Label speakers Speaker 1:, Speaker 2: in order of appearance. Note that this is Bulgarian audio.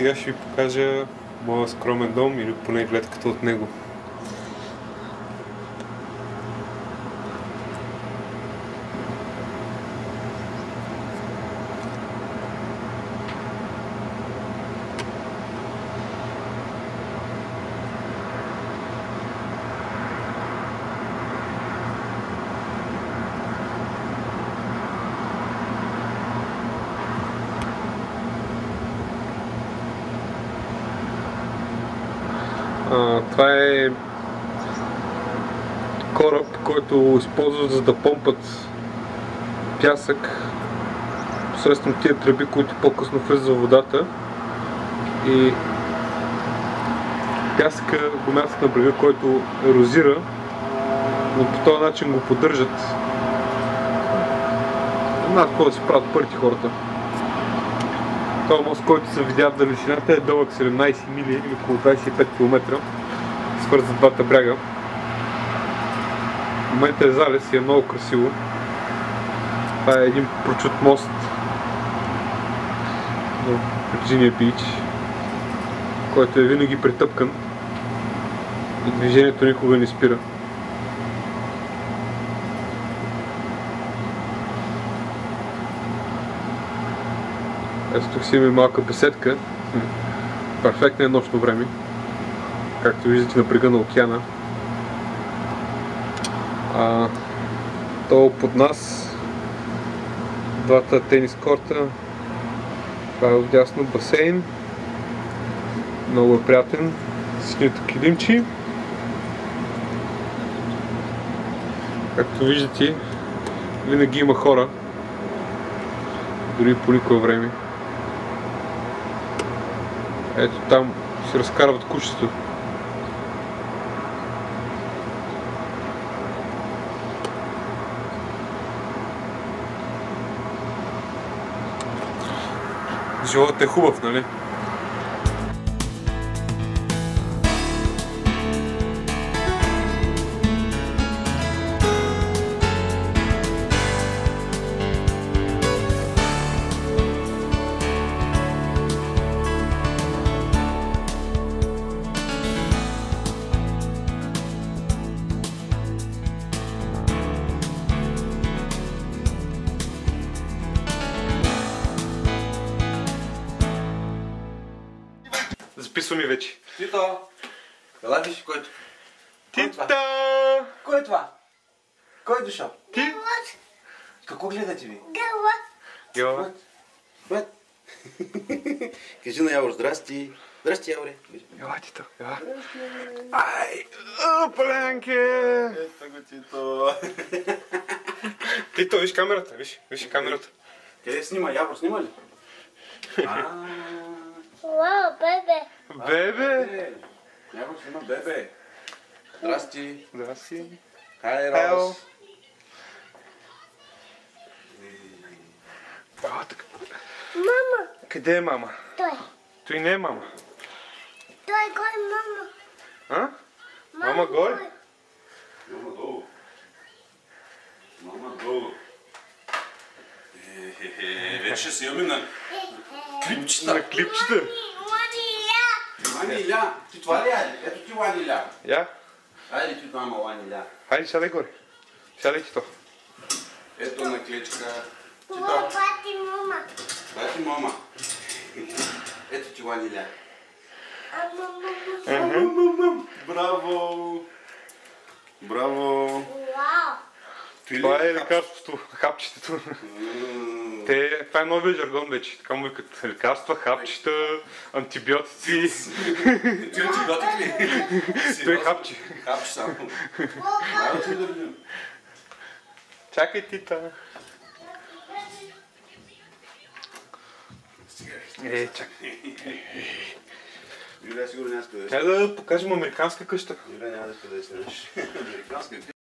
Speaker 1: Сега ще ви покажа моя скромен дом или поне гледката от него. Това е кораб, който използват за да помпат пясък посредством тия тръби, които по-късно влизат в водата, и пясъка го мятат на брега, който ерозира, но по този начин го поддържат. Не знам какво да си правят пърти хората. Този мост, който се видя в далечината, е дълъг 17 мили или около 25 км. Свързва двата бряга. В момента е залез и е много красиво. Това е един прочут мост в Вирджиния Бич, който е винаги притъпкан и движението никога не спира. Ето тук си има малка беседка. Перфектно е нощно време. Както виждате на брега на океана. Долу под нас двата тенис корта. Това е отдясно басейн. Много е приятен. Синито килимчи. Както виждате, винаги има хора. Дори по никое време. Ето там се разкарват кучето. Животът е хубав, нали? Записвам и вече.
Speaker 2: Тито! Ела виж който.
Speaker 1: Тита!
Speaker 2: Кой е това? Кой е дошъл?
Speaker 1: Ти?
Speaker 2: Какво гледате ви?
Speaker 1: Гела.
Speaker 2: Бът. Кажи на Явор здрасти. Здрасти, Яворе.
Speaker 1: Ела, Тито, ела. Ай, паленке!
Speaker 2: Ето го, Тито.
Speaker 1: Тито, виж камерата, виж камерата.
Speaker 2: Къде снима? Явор снима ли?
Speaker 3: Вау, бебе!
Speaker 1: Бебе!
Speaker 2: Явор снима бебе. Здрасти.
Speaker 1: Здрасти.
Speaker 2: Хай,
Speaker 1: Хайл.
Speaker 2: Рос.
Speaker 3: Мама!
Speaker 1: Къде е мама?
Speaker 3: Той!
Speaker 1: Той не е мама.
Speaker 3: Той кой е мама?
Speaker 1: А? Мама горе?
Speaker 2: Мама долу. Мама долу. Вече си имаме на клипчета.
Speaker 1: На клипчета.
Speaker 2: Ваниля. Ти това ли е? Ето ти ваниля.
Speaker 1: Я?
Speaker 2: Айде ти мама ваниля.
Speaker 1: Хайде, сядай горе. Сядай, Тито.
Speaker 2: Ето на клечка.
Speaker 3: Това ти мама.
Speaker 2: Това ти мама. Ето ти ваниля. Браво! Браво!
Speaker 3: Вау!
Speaker 1: Това е лекарството, хапчетето. Това е новия жаргон вече. Така му викат лекарства, хапчета, антибиотици.
Speaker 2: Ти антибиотик ли?
Speaker 1: Той е хапче.
Speaker 2: Хапче само.
Speaker 1: Чакай, Тита. Чакай.
Speaker 2: Юля, сигурно няма да спадеш.
Speaker 1: Трябва да покажем американска къща.
Speaker 2: Юля, няма да спадеш. Американска къща.